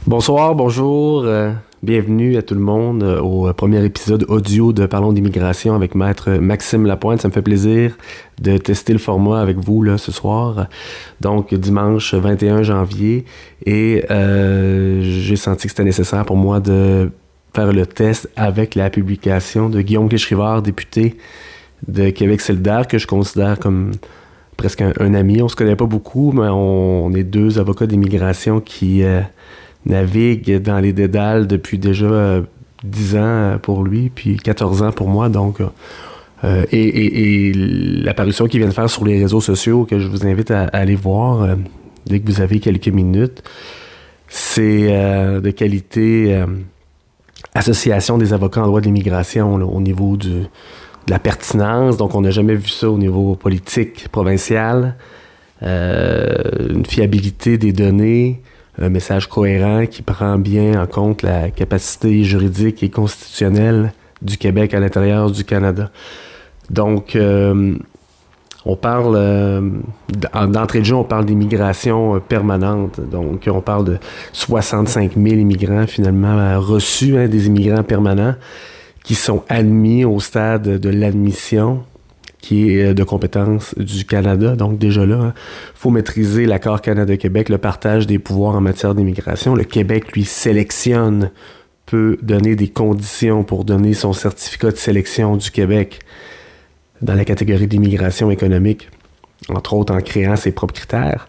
Bonsoir, bonjour, bienvenue à tout le monde au premier épisode audio de Parlons d'immigration avec Maître Maxime Lapointe. Ça me fait plaisir de tester le format avec vous là, ce soir, donc dimanche 21 janvier, et j'ai senti que c'était nécessaire pour moi de faire le test avec la publication de Guillaume Clich-Rivard, député de Québec solidaire, que je considère comme presque un ami. On se connaît pas beaucoup, mais on est deux avocats d'immigration qui navigue dans les dédales depuis déjà 10 ans pour lui, puis 14 ans pour moi. Donc, et l'apparition qu'il vient de faire sur les réseaux sociaux, que je vous invite à aller voir dès que vous avez quelques minutes, c'est de qualité association des avocats en droit de l'immigration là, au niveau de la pertinence. Donc, on n'a jamais vu ça au niveau politique provincial. Une fiabilité des données, un message cohérent qui prend bien en compte la capacité juridique et constitutionnelle du Québec à l'intérieur du Canada. Donc, on parle, d'entrée de jeu, on parle d'immigration permanente. Donc, on parle de 65 000 immigrants finalement reçus, des immigrants permanents qui sont admis au stade de l'admission, qui est de compétence du Canada. Donc déjà là, faut maîtriser l'accord Canada-Québec, le partage des pouvoirs en matière d'immigration. Le Québec, lui, sélectionne, peut donner des conditions pour donner son certificat de sélection du Québec dans la catégorie d'immigration économique, entre autres en créant ses propres critères.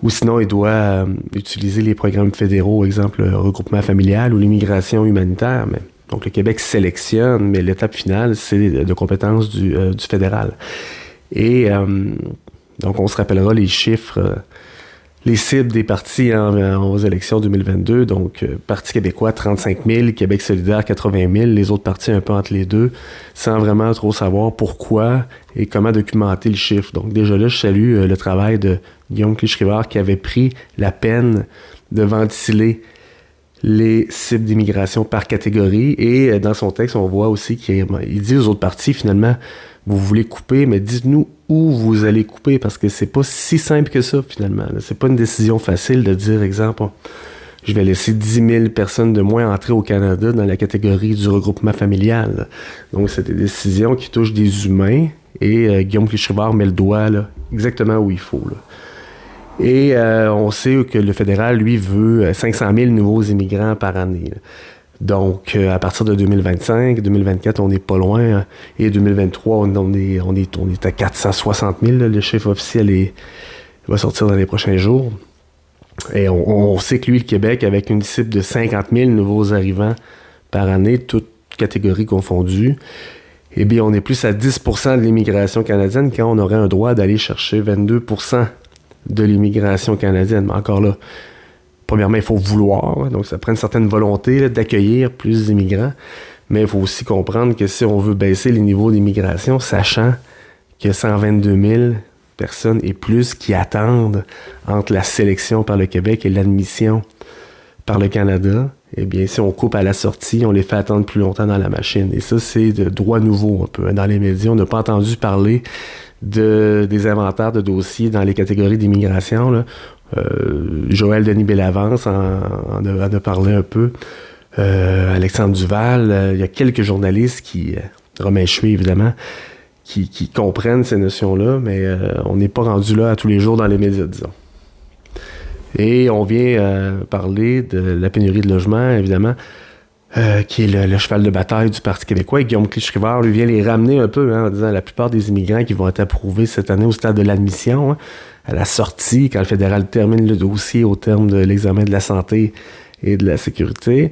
Ou sinon, il doit utiliser les programmes fédéraux, exemple le regroupement familial ou l'immigration humanitaire, mais donc, le Québec sélectionne, mais l'étape finale, c'est de compétence du fédéral. Et donc, on se rappellera les chiffres, les cibles des partis aux élections 2022. Donc, Parti québécois, 35 000, Québec solidaire, 80 000, les autres partis un peu entre les deux, sans vraiment trop savoir pourquoi et comment documenter le chiffre. Donc, déjà là, je salue le travail de Guillaume Clich-Rivard qui avait pris la peine de ventiler les cibles d'immigration par catégorie. Et dans son texte, on voit aussi qu'il dit aux autres partis, finalement, vous voulez couper, mais dites-nous où vous allez couper, parce que c'est pas si simple que ça, finalement. C'est pas une décision facile de dire, exemple, je vais laisser 10 000 personnes de moins entrer au Canada dans la catégorie du regroupement familial. Donc, c'est des décisions qui touchent des humains, et Guillaume Clich-Rivard met le doigt là, exactement où il faut, là. Et on sait que le fédéral, lui, veut 500 000 nouveaux immigrants par année. Là. Donc, à partir de 2025, 2024, on n'est pas loin. Et 2023, on est à 460 000. Là, le chiffre officiel va sortir dans les prochains jours. Et on sait que lui, le Québec, avec une cible de 50 000 nouveaux arrivants par année, toutes catégories confondues, eh bien, on est plus à 10 % de l'immigration canadienne quand on aurait un droit d'aller chercher 22 % de l'immigration canadienne. Mais encore là, premièrement, il faut vouloir, donc ça prend une certaine volonté là, d'accueillir plus d'immigrants, mais il faut aussi comprendre que si on veut baisser les niveaux d'immigration, sachant qu'il y a 122 000 personnes et plus qui attendent entre la sélection par le Québec et l'admission par le Canada, eh bien, si on coupe à la sortie, on les fait attendre plus longtemps dans la machine. Et ça, c'est de droit nouveau un peu. Dans les médias, on n'a pas entendu parler des inventaires de dossiers dans les catégories d'immigration. Là. Joël Denis Bellavance en a parlé un peu. Alexandre Duval. Il y a quelques journalistes qui, Romain Chuy évidemment, qui comprennent ces notions-là, mais on n'est pas rendu là à tous les jours dans les médias, disons. Et on vient parler de la pénurie de logements, évidemment, qui est le cheval de bataille du Parti québécois. Et Guillaume Clich-Rivard lui vient les ramener un peu, en disant la plupart des immigrants qui vont être approuvés cette année au stade de l'admission, à la sortie, quand le fédéral termine le dossier au terme de l'examen de la santé et de la sécurité,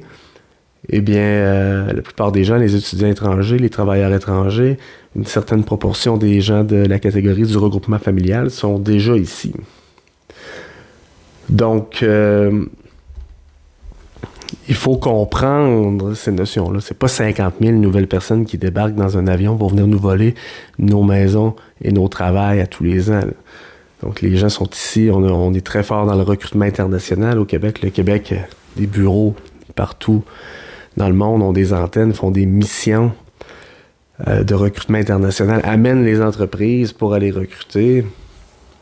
eh bien, la plupart des gens, les étudiants étrangers, les travailleurs étrangers, une certaine proportion des gens de la catégorie du regroupement familial sont déjà ici. Donc, il faut comprendre ces notions-là. C'est pas 50 000 nouvelles personnes qui débarquent dans un avion pour venir nous voler nos maisons et nos travails à tous les ans. Là. Donc, les gens sont ici. On est très fort dans le recrutement international au Québec. Le Québec, des bureaux partout dans le monde ont des antennes, font des missions de recrutement international, amènent les entreprises pour aller recruter.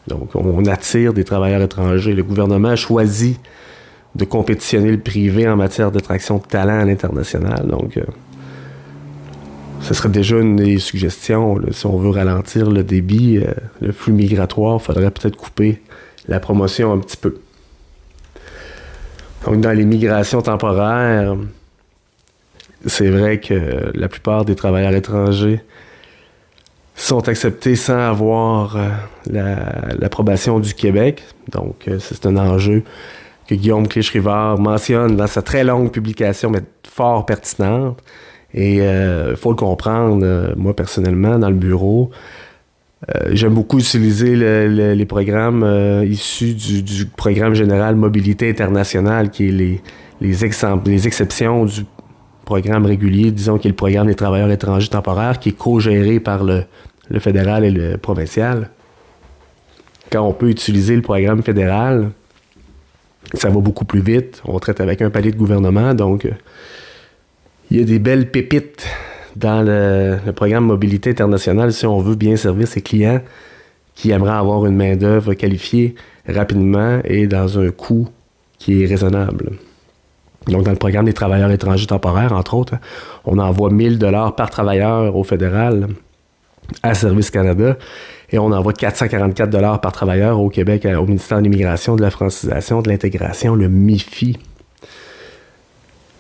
Donc, on attire des travailleurs étrangers. Le gouvernement a choisi de compétitionner le privé en matière d'attraction de talent à l'international. Donc, ce serait déjà une des suggestions. Là, si on veut ralentir le débit, le flux migratoire, il faudrait peut-être couper la promotion un petit peu. Donc, dans les migrations temporaires, c'est vrai que la plupart des travailleurs étrangers sont acceptés sans avoir l'approbation du Québec. Donc, c'est un enjeu que Guillaume Clich-Rivard mentionne dans sa très longue publication, mais fort pertinente. Et il faut le comprendre, moi personnellement, dans le bureau, j'aime beaucoup utiliser les programmes issus du programme général Mobilité internationale, qui est les exceptions du programme régulier, disons, qui est le programme des travailleurs étrangers temporaires, qui est co-géré par le fédéral et le provincial. Quand on peut utiliser le programme fédéral, ça va beaucoup plus vite. On traite avec un palier de gouvernement, donc il y a des belles pépites dans le programme Mobilité internationale si on veut bien servir ses clients qui aimeraient avoir une main-d'œuvre qualifiée rapidement et dans un coût qui est raisonnable. Donc, dans le programme des travailleurs étrangers temporaires, entre autres, on envoie 1 000 $ par travailleur au fédéral à Service Canada et on envoie 444 $ par travailleur au Québec au ministère de l'Immigration, de la Francisation, de l'Intégration, le MIFI.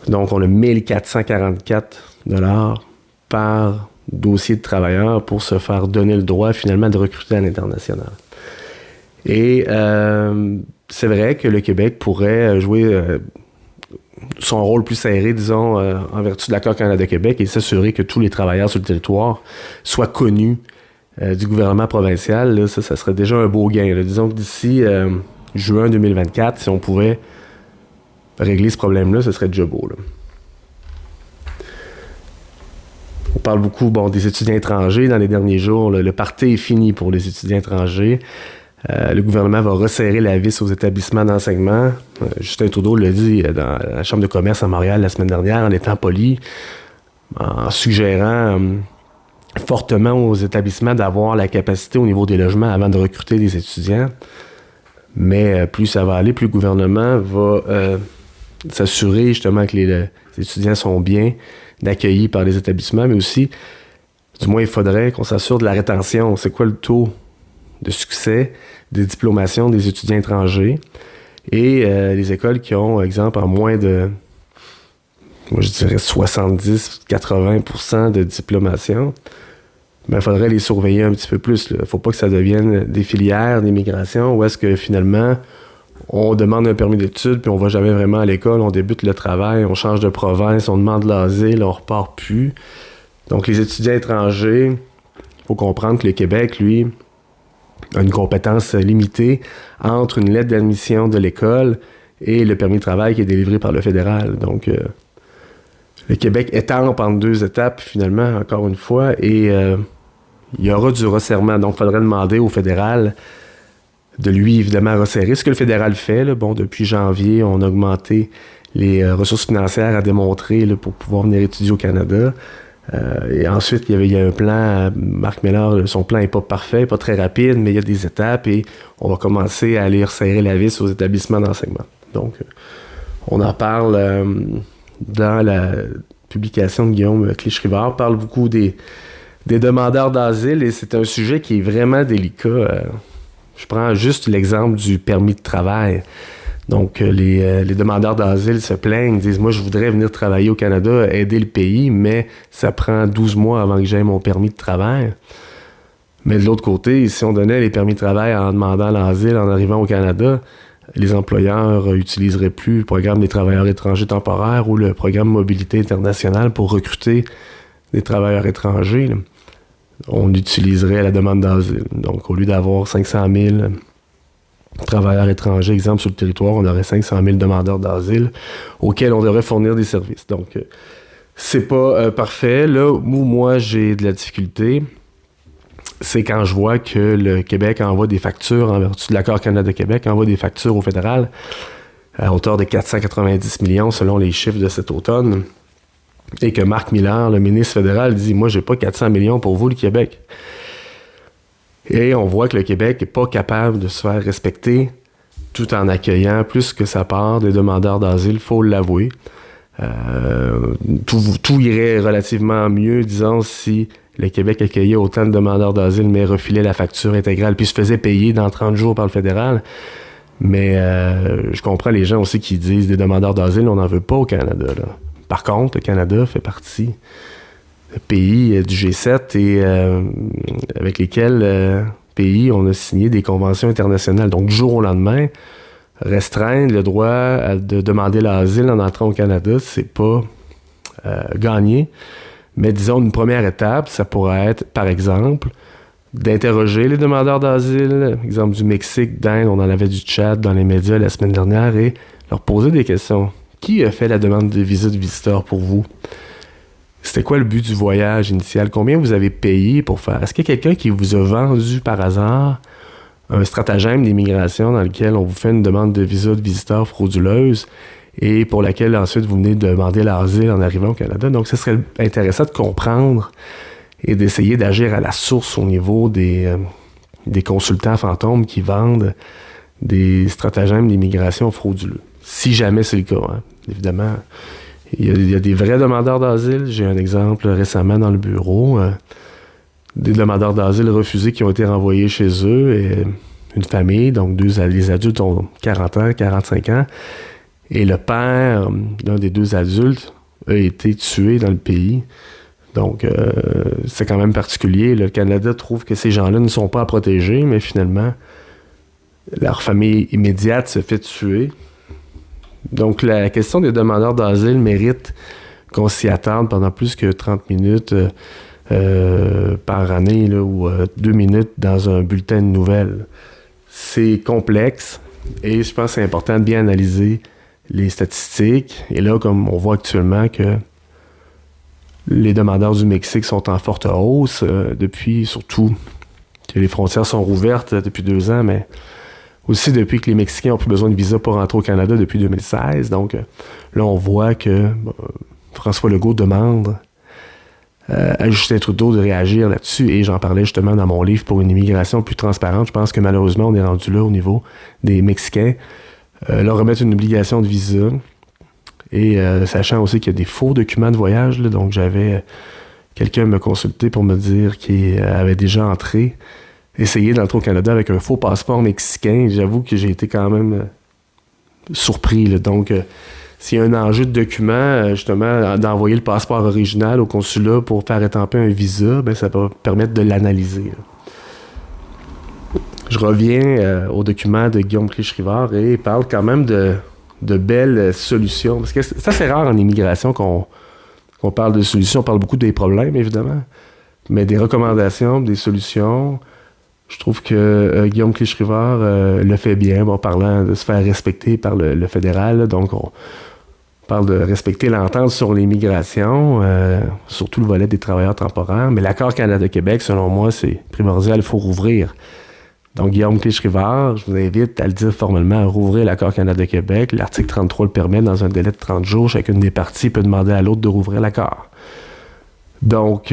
Donc, on a 1 444 $ par dossier de travailleur pour se faire donner le droit, finalement, de recruter à l'international. Et c'est vrai que le Québec pourrait jouer son rôle plus serré, disons, en vertu de l'accord Canada-Québec et s'assurer que tous les travailleurs sur le territoire soient connus du gouvernement provincial. Là, ça serait déjà un beau gain. Là. Disons que d'ici juin 2024, si on pouvait régler ce problème-là, ce serait déjà beau. Là. On parle beaucoup des étudiants étrangers dans les derniers jours. Là, le party est fini pour les étudiants étrangers. Le gouvernement va resserrer la vis aux établissements d'enseignement. Justin Trudeau l'a dit dans la Chambre de commerce à Montréal la semaine dernière, en étant poli, en suggérant fortement aux établissements d'avoir la capacité au niveau des logements avant de recruter des étudiants. Mais plus ça va aller, plus le gouvernement va s'assurer justement que les étudiants sont bien accueillis par les établissements, mais aussi, du moins, il faudrait qu'on s'assure de la rétention. C'est quoi le taux de succès des diplomations des étudiants étrangers et les écoles qui ont, exemple, en moins de, moi je dirais 70-80% de diplomation, ben, il faudrait les surveiller un petit peu plus. Il ne faut pas que ça devienne des filières d'immigration où est-ce que finalement on demande un permis d'études puis on va jamais vraiment à l'école, on débute le travail, on change de province, on demande l'asile, on repart plus. Donc les étudiants étrangers, il faut comprendre que le Québec, lui, a une compétence limitée entre une lettre d'admission de l'école et le permis de travail qui est délivré par le fédéral. Donc, le Québec étampe en 2 étapes, finalement, encore une fois, et il y aura du resserrement. Donc, il faudrait demander au fédéral de lui, évidemment, resserrer. Ce que le fédéral fait, là, depuis janvier, on a augmenté les ressources financières à démontrer là, pour pouvoir venir étudier au Canada. Et ensuite, il y a un plan, Marc Mélard, son plan n'est pas parfait, pas très rapide, mais il y a des étapes et on va commencer à aller resserrer la vis aux établissements d'enseignement. Donc, on en parle dans la publication de Guillaume Clich-Rivard, parle beaucoup des demandeurs d'asile et c'est un sujet qui est vraiment délicat. Je prends juste l'exemple du permis de travail. Donc, les demandeurs d'asile se plaignent, disent « Moi, je voudrais venir travailler au Canada, aider le pays, mais ça prend 12 mois avant que j'aie mon permis de travail. » Mais de l'autre côté, si on donnait les permis de travail en demandant l'asile en arrivant au Canada, les employeurs utiliseraient plus le programme des travailleurs étrangers temporaires ou le programme Mobilité internationale pour recruter des travailleurs étrangers. Là. On utiliserait la demande d'asile. Donc, au lieu d'avoir 500 000 travailleurs étrangers, exemple, sur le territoire, on aurait 500 000 demandeurs d'asile auxquels on devrait fournir des services. Donc, c'est pas parfait. Là où moi, j'ai de la difficulté, c'est quand je vois que le Québec envoie des factures, en vertu de l'accord Canada-Québec, envoie des factures au fédéral à hauteur de 490 millions selon les chiffres de cet automne, et que Marc Miller, le ministre fédéral, dit « Moi, j'ai pas 400 millions pour vous, le Québec. » Et on voit que le Québec n'est pas capable de se faire respecter tout en accueillant plus que sa part des demandeurs d'asile, il faut l'avouer. Tout irait relativement mieux, disons, si le Québec accueillait autant de demandeurs d'asile, mais refilait la facture intégrale, puis se faisait payer dans 30 jours par le fédéral. Mais je comprends les gens aussi qui disent des demandeurs d'asile, on n'en veut pas au Canada. Là. Par contre, le Canada fait partie des pays du G7 et avec lesquels pays on a signé des conventions internationales. Donc, du jour au lendemain, restreindre le droit de demander l'asile en entrant au Canada, c'est pas gagné. Mais disons, une première étape, ça pourrait être, par exemple, d'interroger les demandeurs d'asile, exemple du Mexique, d'Inde, on en avait du Tchad dans les médias la semaine dernière, et leur poser des questions. Qui a fait la demande de visa de visiteur pour vous? C'était quoi le but du voyage initial? Combien vous avez payé pour faire? Est-ce qu'il y a quelqu'un qui vous a vendu par hasard un stratagème d'immigration dans lequel on vous fait une demande de visa de visiteur frauduleuse et pour laquelle ensuite vous venez demander l'asile en arrivant au Canada? Donc, ce serait intéressant de comprendre et d'essayer d'agir à la source au niveau des consultants fantômes qui vendent des stratagèmes d'immigration frauduleux. Si jamais c'est le cas, hein. Évidemment, il y a des vrais demandeurs d'asile. J'ai un exemple récemment dans le bureau. Des demandeurs d'asile refusés qui ont été renvoyés chez eux. Et une famille, donc les adultes ont 40 ans, 45 ans. Et le père d'un des deux adultes a été tué dans le pays. Donc, c'est quand même particulier. Le Canada trouve que ces gens-là ne sont pas à protéger, mais finalement, leur famille immédiate se fait tuer. Donc, la question des demandeurs d'asile mérite qu'on s'y attarde pendant plus que 30 minutes par année là, ou 2 minutes dans un bulletin de nouvelles. C'est complexe et je pense que c'est important de bien analyser les statistiques. Et là, comme on voit actuellement que les demandeurs du Mexique sont en forte hausse depuis, surtout, que les frontières sont rouvertes depuis 2 ans, mais aussi depuis que les Mexicains n'ont plus besoin de visa pour rentrer au Canada depuis 2016. Donc là, on voit que François Legault demande à Justin Trudeau de réagir là-dessus. Et j'en parlais justement dans mon livre pour une immigration plus transparente. Je pense que malheureusement, on est rendu là au niveau des Mexicains. Leur remettre une obligation de visa. Et sachant aussi qu'il y a des faux documents de voyage. Là, donc j'avais quelqu'un me consulter pour me dire qu'il avait déjà essayé d'entrer au Canada avec un faux passeport mexicain. J'avoue que j'ai été quand même surpris. Là. Donc, s'il y a un enjeu de document, justement, d'envoyer le passeport original au consulat pour faire étamper un visa, ben, ça va permettre de l'analyser. Là. Je reviens au document de Guillaume Clich-Rivard et il parle quand même de belles solutions. Parce que ça, c'est rare en immigration qu'on parle de solutions. On parle beaucoup des problèmes, évidemment, mais des recommandations, des solutions. Je trouve que Guillaume Clich-Rivard le fait bien, en parlant de se faire respecter par le fédéral. Là, donc, on parle de respecter l'entente sur l'immigration, surtout le volet des travailleurs temporaires. Mais l'accord Canada-Québec, selon moi, c'est primordial, il faut rouvrir. Donc, Guillaume Clich-Rivard, je vous invite à le dire formellement, à rouvrir l'accord Canada-Québec. L'article 33 le permet dans un délai de 30 jours. Chacune des parties peut demander à l'autre de rouvrir l'accord. Donc,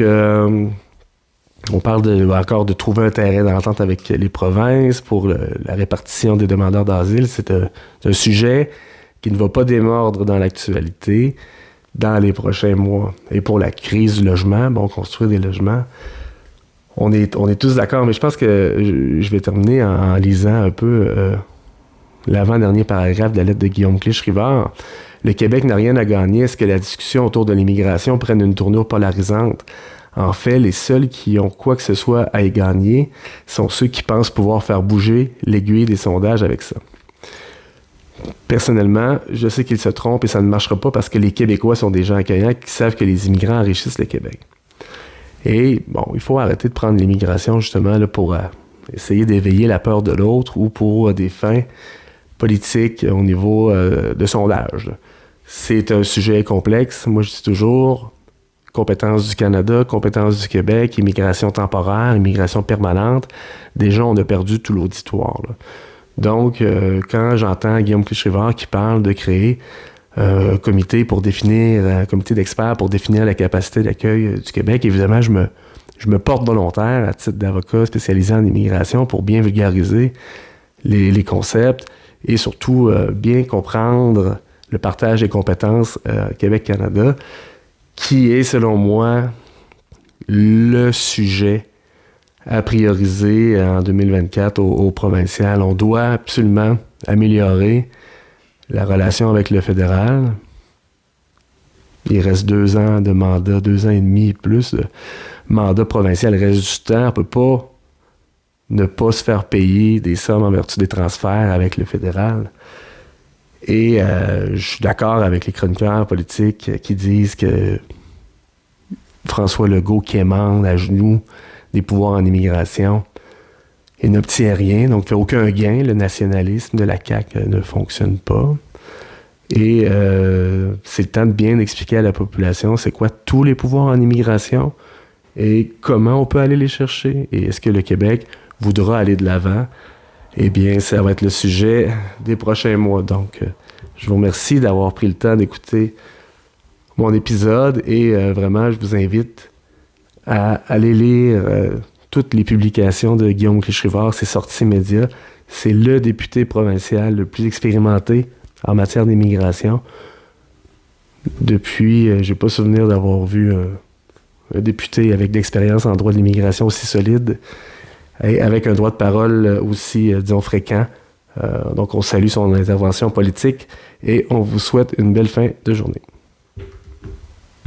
on parle encore de trouver un terrain d'entente avec les provinces pour la répartition des demandeurs d'asile. C'est un sujet qui ne va pas démordre dans l'actualité dans les prochains mois. Et pour la crise du logement, construire des logements, on est tous d'accord, mais je pense que je vais terminer en lisant un peu l'avant-dernier paragraphe de la lettre de Guillaume Clich-Rivard. Le Québec n'a rien à gagner à ce que la discussion autour de l'immigration prenne une tournure polarisante. En fait, les seuls qui ont quoi que ce soit à y gagner sont ceux qui pensent pouvoir faire bouger l'aiguille des sondages avec ça. Personnellement, je sais qu'ils se trompent et ça ne marchera pas parce que les Québécois sont des gens accueillants qui savent que les immigrants enrichissent le Québec. Et il faut arrêter de prendre l'immigration justement là, pour essayer d'éveiller la peur de l'autre ou pour des fins politiques au niveau de sondage. Là. C'est un sujet complexe. Moi, je dis toujours compétences du Canada, compétences du Québec, immigration temporaire, immigration permanente. Déjà, on a perdu tout l'auditoire. Là. Donc, quand j'entends Guillaume Clich-Rivard qui parle de créer un comité d'experts pour définir la capacité d'accueil du Québec, évidemment, je me porte volontaire à titre d'avocat spécialisé en immigration pour bien vulgariser les concepts et surtout bien comprendre le partage des compétences Québec-Canada, qui est, selon moi, le sujet à prioriser en 2024 au provincial. On doit absolument améliorer la relation avec le fédéral. Il reste 2 ans de mandat, 2 ans et demi plus de mandat provincial. Il reste du temps. On ne peut pas ne pas se faire payer des sommes en vertu des transferts avec le fédéral. Et je suis d'accord avec les chroniqueurs politiques qui disent que François Legault quémande à genoux des pouvoirs en immigration et n'obtient rien, donc fait aucun gain. Le nationalisme de la CAQ ne fonctionne pas. Et c'est le temps de bien expliquer à la population c'est quoi tous les pouvoirs en immigration et comment on peut aller les chercher. Et est-ce que le Québec voudra aller de l'avant? Eh bien, ça va être le sujet des prochains mois. Donc, je vous remercie d'avoir pris le temps d'écouter mon épisode et vraiment, je vous invite à aller lire toutes les publications de Guillaume Clichy-Rivard, c'est Sorties Médias. C'est le député provincial le plus expérimenté en matière d'immigration. Depuis, j'ai pas souvenir d'avoir vu un député avec de l'expérience en droit de l'immigration aussi solide et avec un droit de parole aussi, disons, fréquent. Donc, on salue son intervention politique et on vous souhaite une belle fin de journée.